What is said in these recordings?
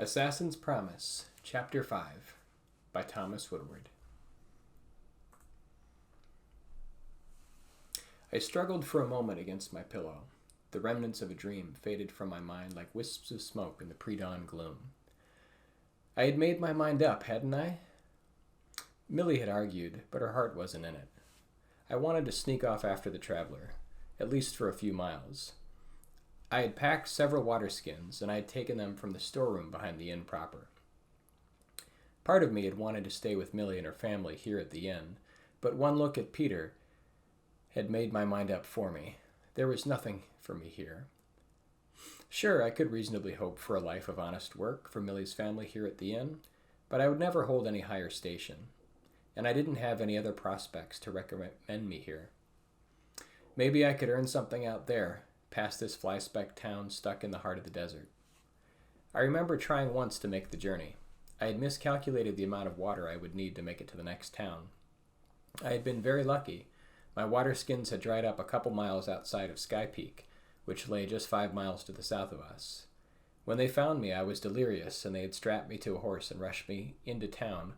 Assassin's Promise, Chapter 5, by Thomas Woodward. I struggled for a moment against my pillow. The remnants of a dream faded from my mind like wisps of smoke in the pre-dawn gloom. I had made my mind up, hadn't I? Millie had argued, but her heart wasn't in it. I wanted to sneak off after the traveler, at least for a few miles. I had packed several water skins, and I had taken them from the storeroom behind the inn proper. Part of me had wanted to stay with Millie and her family here at the inn, but one look at Peter had made my mind up for me. There was nothing for me here. Sure, I could reasonably hope for a life of honest work for Millie's family here at the inn, but I would never hold any higher station, and I didn't have any other prospects to recommend me here. Maybe I could earn something out there, past this fly-speck town stuck in the heart of the desert. I remember trying once to make the journey. I had miscalculated the amount of water I would need to make it to the next town. I had been very lucky. My water skins had dried up a couple miles outside of Sky Peak, which lay just 5 miles to the south of us. When they found me, I was delirious, and they had strapped me to a horse and rushed me into town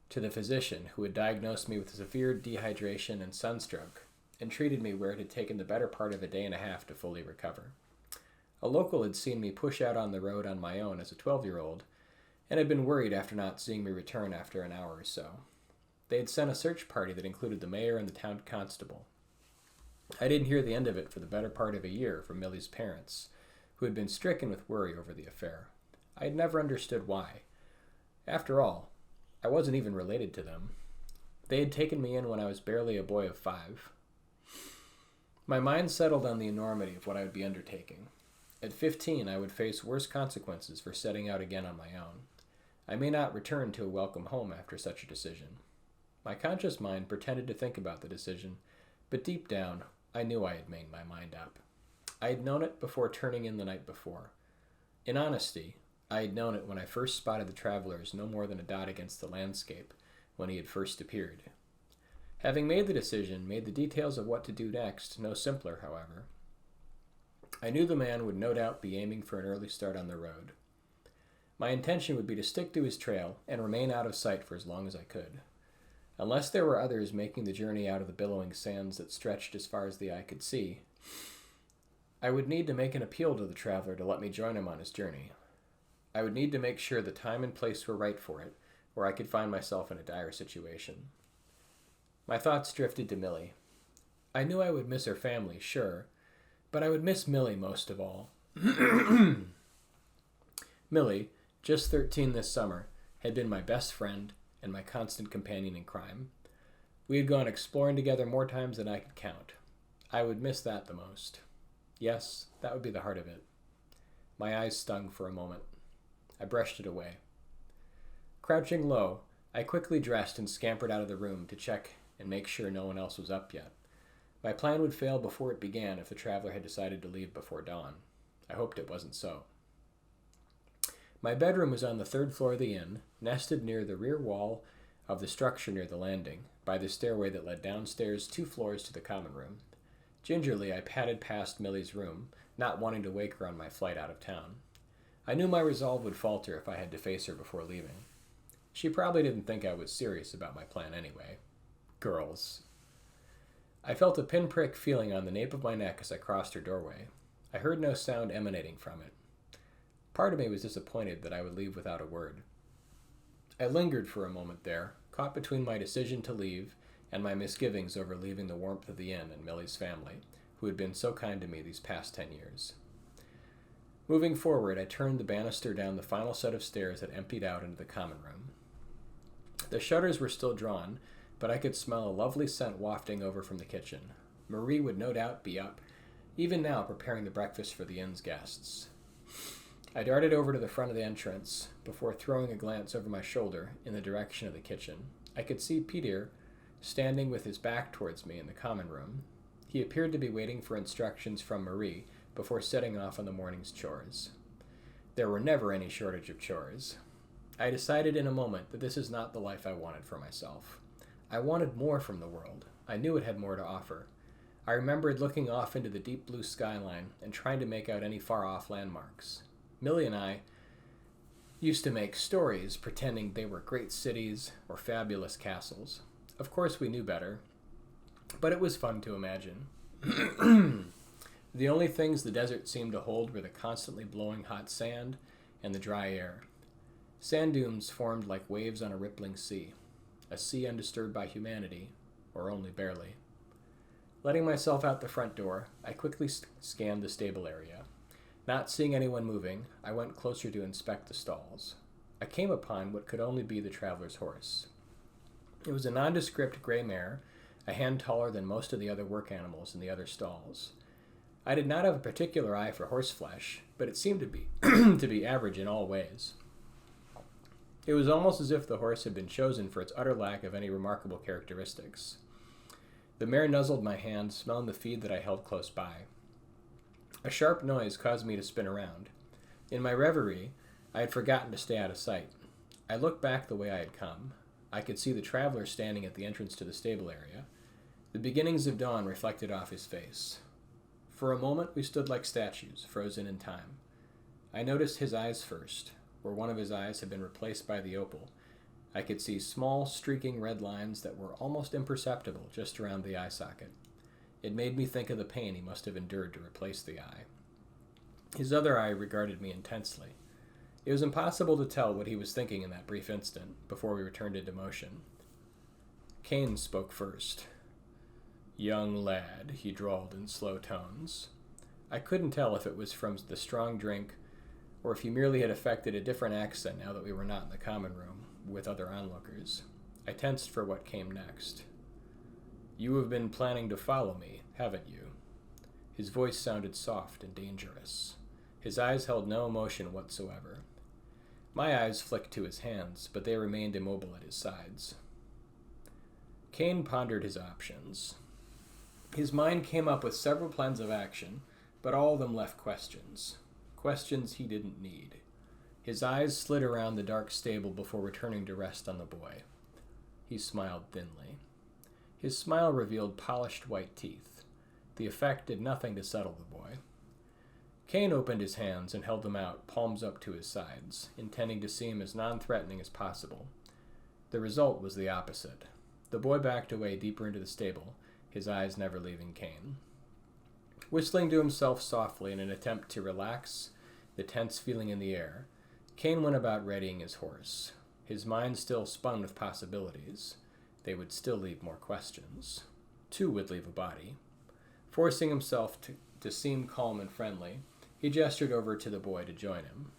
to the physician, who had diagnosed me with severe dehydration and sunstroke, and treated me where it had taken the better part of a day and a half to fully recover. A local had seen me push out on the road on my own as a 12-year-old, and had been worried after not seeing me return after an hour or so. They had sent a search party that included the mayor and the town constable. I didn't hear the end of it for the better part of a year from Millie's parents, who had been stricken with worry over the affair. I had never understood why. After all, I wasn't even related to them. They had taken me in when I was barely a boy of 5. My mind settled on the enormity of what I would be undertaking. At 15, I would face worse consequences for setting out again on my own. I may not return to a welcome home after such a decision. My conscious mind pretended to think about the decision, but deep down, I knew I had made my mind up. I had known it before turning in the night before. In honesty, I had known it when I first spotted the traveler as no more than a dot against the landscape when he had first appeared. Having made the decision, made the details of what to do next no simpler, however. I knew the man would no doubt be aiming for an early start on the road. My intention would be to stick to his trail and remain out of sight for as long as I could. Unless there were others making the journey out of the billowing sands that stretched as far as the eye could see, I would need to make an appeal to the traveler to let me join him on his journey. I would need to make sure the time and place were right for it, or I could find myself in a dire situation. My thoughts drifted to Millie. I knew I would miss her family, sure, but I would miss Millie most of all. Millie, just 13 this summer, had been my best friend and my constant companion in crime. We had gone exploring together more times than I could count. I would miss that the most. Yes, that would be the heart of it. My eyes stung for a moment. I brushed it away. Crouching low, I quickly dressed and scampered out of the room to check and make sure no one else was up yet. My plan would fail before it began if the traveler had decided to leave before dawn. I hoped it wasn't so. My bedroom was on the 3rd floor of the inn, nested near the rear wall of the structure near the landing, by the stairway that led downstairs 2 floors to the common room. Gingerly, I padded past Millie's room, not wanting to wake her on my flight out of town. I knew my resolve would falter if I had to face her before leaving. She probably didn't think I was serious about my plan anyway. Girls. I felt a pinprick feeling on the nape of my neck as I crossed her doorway. I heard no sound emanating from it. Part of me was disappointed that I would leave without a word. I lingered for a moment there, caught between my decision to leave and my misgivings over leaving the warmth of the inn and Millie's family, who had been so kind to me these past 10 years. Moving forward, I turned the banister down the final set of stairs that emptied out into the common room. The shutters were still drawn, but I could smell a lovely scent wafting over from the kitchen. Marie would no doubt be up, even now preparing the breakfast for the inn's guests. I darted over to the front of the entrance before throwing a glance over my shoulder in the direction of the kitchen. I could see Peter standing with his back towards me in the common room. He appeared to be waiting for instructions from Marie before setting off on the morning's chores. There were never any shortage of chores. I decided in a moment that this is not the life I wanted for myself. I wanted more from the world. I knew it had more to offer. I remembered looking off into the deep blue skyline and trying to make out any far-off landmarks. Millie and I used to make stories pretending they were great cities or fabulous castles. Of course, we knew better, but it was fun to imagine. The only things the desert seemed to hold were the constantly blowing hot sand and the dry air. Sand dunes formed like waves on a rippling sea, a sea undisturbed by humanity, or only barely. Letting myself out the front door, I quickly scanned the stable area. Not seeing anyone moving, I went closer to inspect the stalls. I came upon what could only be the traveler's horse. It was a nondescript gray mare, a hand taller than most of the other work animals in the other stalls. I did not have a particular eye for horseflesh, but it seemed to be to be average in all ways. It was almost as if the horse had been chosen for its utter lack of any remarkable characteristics. The mare nuzzled my hand, smelling the feed that I held close by. A sharp noise caused me to spin around. In my reverie, I had forgotten to stay out of sight. I looked back the way I had come. I could see the traveler standing at the entrance to the stable area. The beginnings of dawn reflected off his face. For a moment we stood like statues, frozen in time. I noticed his eyes first, where one of his eyes had been replaced by the opal. I could see small, streaking red lines that were almost imperceptible just around the eye socket. It made me think of the pain he must have endured to replace the eye. His other eye regarded me intensely. It was impossible to tell what he was thinking in that brief instant, before we returned into motion. Kane spoke first. "Young lad," he drawled in slow tones. I couldn't tell if it was from the strong drink, or if he merely had affected a different accent now that we were not in the common room with other onlookers. I tensed for what came next. "You have been planning to follow me, haven't you?" His voice sounded soft and dangerous. His eyes held no emotion whatsoever. My eyes flicked to his hands, but they remained immobile at his sides. Kane pondered his options. His mind came up with several plans of action, but all of them left questions. Questions he didn't need. His eyes slid around the dark stable before returning to rest on the boy. He smiled thinly. His smile revealed polished white teeth. The effect did nothing to settle the boy. Kane opened his hands and held them out, palms up to his sides, intending to seem as non-threatening as possible. The result was the opposite. The boy backed away deeper into the stable, his eyes never leaving Kane. Whistling to himself softly in an attempt to relax the tense feeling in the air, Kane went about readying his horse. His mind still spun with possibilities. They would still leave more questions. Two would leave a body. Forcing himself to seem calm and friendly, he gestured over to the boy to join him.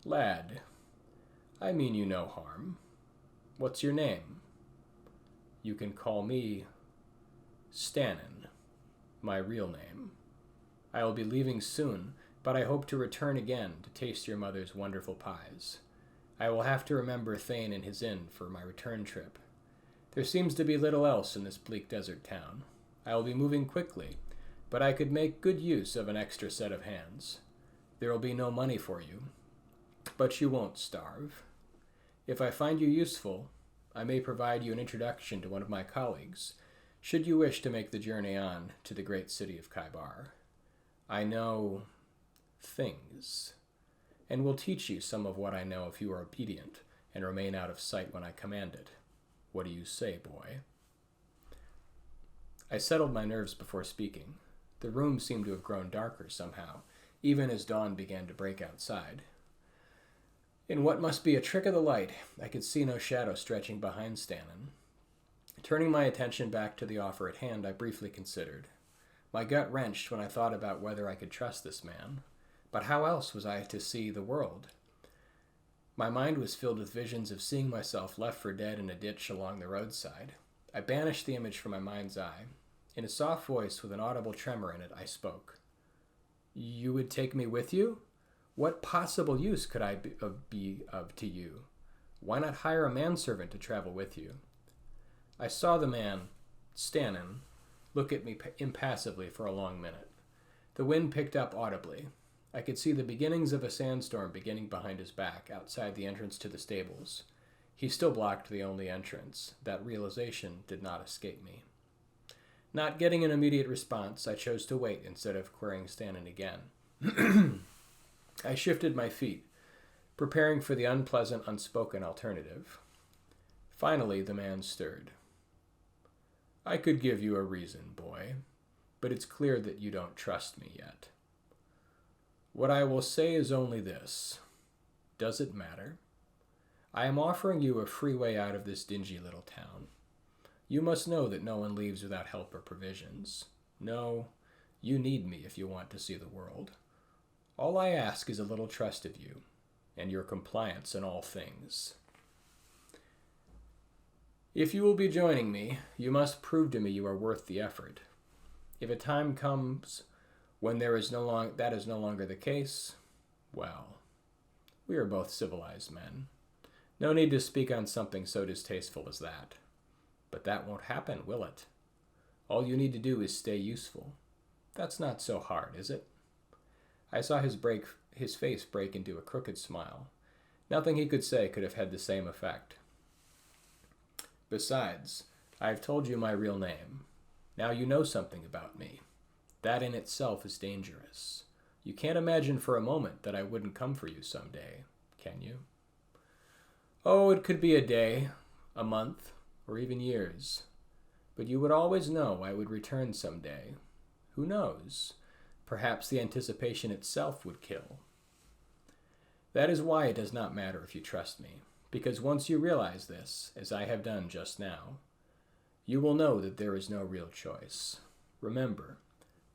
"Lad, I mean you no harm. What's your name?" "You can call me Stannon, my real name. I will be leaving soon, but I hope to return again to taste your mother's wonderful pies. I will have to remember Thane and his inn for my return trip. There seems to be little else in this bleak desert town. I will be moving quickly, but I could make good use of an extra set of hands. There will be no money for you, but you won't starve. If I find you useful, I may provide you an introduction to one of my colleagues, should you wish to make the journey on to the great city of Kaibar. I know things, and will teach you some of what I know if you are obedient and remain out of sight when I command it. What do you say, boy?" I settled my nerves before speaking. The room seemed to have grown darker somehow, even as dawn began to break outside. In what must be a trick of the light, I could see no shadow stretching behind Stannon. Turning my attention back to the offer at hand, I briefly considered. My gut wrenched when I thought about whether I could trust this man. But how else was I to see the world? My mind was filled with visions of seeing myself left for dead in a ditch along the roadside. I banished the image from my mind's eye. In a soft voice with an audible tremor in it, I spoke. "You would take me with you? What possible use could I be of to you? Why not hire a manservant to travel with you?" I saw the man, Stannon, look at me impassively for a long minute. The wind picked up audibly. I could see the beginnings of a sandstorm beginning behind his back, outside the entrance to the stables. He still blocked the only entrance. That realization did not escape me. Not getting an immediate response, I chose to wait instead of querying Stannon again. I shifted my feet. preparing for the unpleasant, unspoken alternative. Finally, the man stirred. I could give you a reason, boy, but it's clear that you don't trust me yet. What I will say is only this. Does it matter? I am offering you a free way out of this dingy little town. You must know that no one leaves without help or provisions. No, you need me if you want to see the world. All I ask is a little trust of you, and your compliance in all things. If you will be joining me, you must prove to me you are worth the effort. If a time comes when that is no longer the case, well, we are both civilized men. No need to speak on something so distasteful as that. But that won't happen, will it? All you need to do is stay useful. That's not so hard, is it? I saw his face break into a crooked smile. Nothing he could say could have had the same effect. Besides, I have told you my real name. Now you know something about me. That in itself is dangerous. You can't imagine for a moment that I wouldn't come for you someday, can you? Oh, it could be a day, a month, or even years. But you would always know I would return someday. Who knows? Perhaps the anticipation itself would kill. That is why it does not matter if you trust me, because once you realize this, as I have done just now, you will know that there is no real choice. Remember,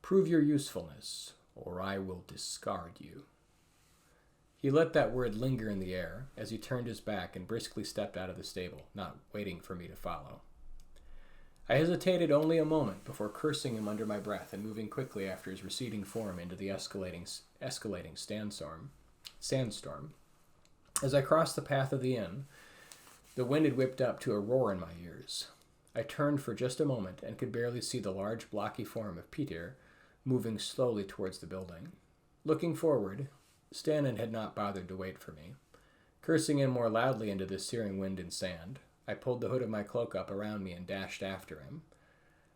prove your usefulness, or I will discard you. He let that word linger in the air as he turned his back and briskly stepped out of the stable, not waiting for me to follow. I hesitated only a moment before cursing him under my breath and moving quickly after his receding form into the escalating sandstorm. As I crossed the path of the inn, the wind had whipped up to a roar in my ears. I turned for just a moment and could barely see the large blocky form of Peter moving slowly towards the building. Looking forward, Stannon had not bothered to wait for me. Cursing him more loudly into the searing wind and sand, I pulled the hood of my cloak up around me and dashed after him.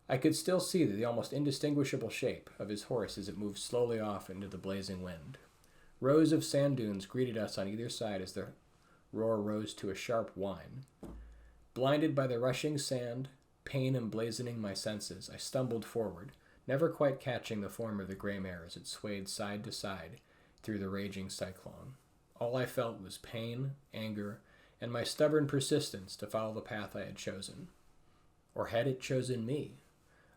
I could still see the almost indistinguishable shape of his horse as it moved slowly off into the blazing wind. Rows of sand dunes greeted us on either side as the roar rose to a sharp whine. Blinded by the rushing sand, pain emblazoning my senses, I stumbled forward, never quite catching the form of the gray mare as it swayed side to side through the raging cyclone. All I felt was pain, anger, and my stubborn persistence to follow the path I had chosen. Or had it chosen me?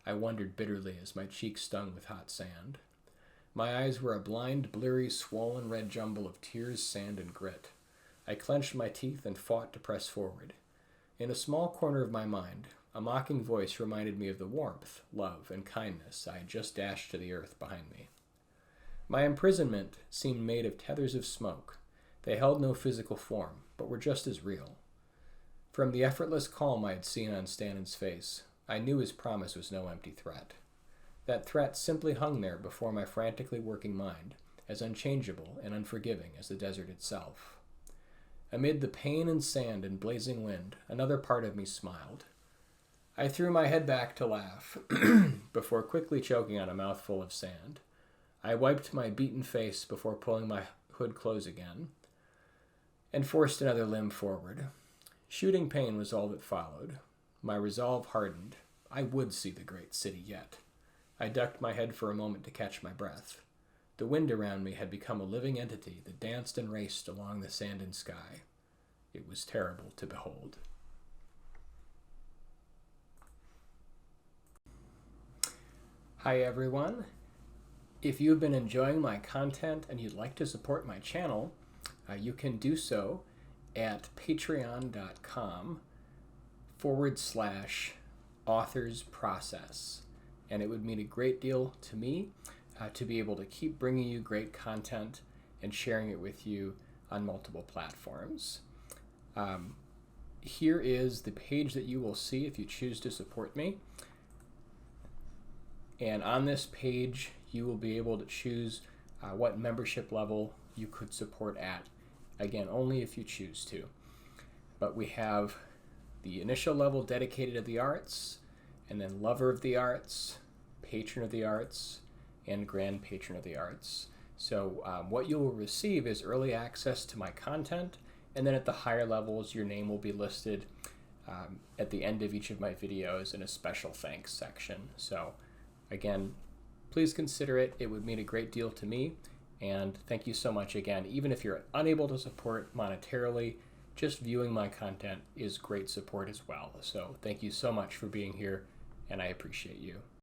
I wondered bitterly as my cheeks stung with hot sand. My eyes were a blind, bleary, swollen red jumble of tears, sand, and grit. I clenched my teeth and fought to press forward. In a small corner of my mind, a mocking voice reminded me of the warmth, love, and kindness I had just dashed to the earth behind me. My imprisonment seemed made of tethers of smoke. They held no physical form, but were just as real. From the effortless calm I had seen on Stannon's face, I knew his promise was no empty threat. That threat simply hung there before my frantically working mind, as unchangeable and unforgiving as the desert itself. Amid the pain and sand and blazing wind, another part of me smiled. I threw my head back to laugh, before quickly choking on a mouthful of sand. I wiped my beaten face before pulling my hood close again, and forced another limb forward. Shooting pain was all that followed. My resolve hardened. I would see the great city yet. I ducked my head for a moment to catch my breath. The wind around me had become a living entity that danced and raced along the sand and sky. It was terrible to behold. Hi everyone. If you've been enjoying my content and you'd like to support my channel, you can do so at patreon.com/authorsprocess. And it would mean a great deal to me to be able to keep bringing you great content and sharing it with you on multiple platforms. Here is the page that you will see if you choose to support me. And on this page, you will be able to choose what membership level you could support at. Again, only if you choose to. But we have the initial level dedicated to the arts, and then lover of the arts, patron of the arts, and grand patron of the arts. So what you will receive is early access to my content, and then at the higher levels, your name will be listed at the end of each of my videos in a special thanks section. So again, please consider it. It would mean a great deal to me. And thank you so much again. Even if you're unable to support monetarily, just viewing my content is great support as well. So thank you so much for being here, and I appreciate you.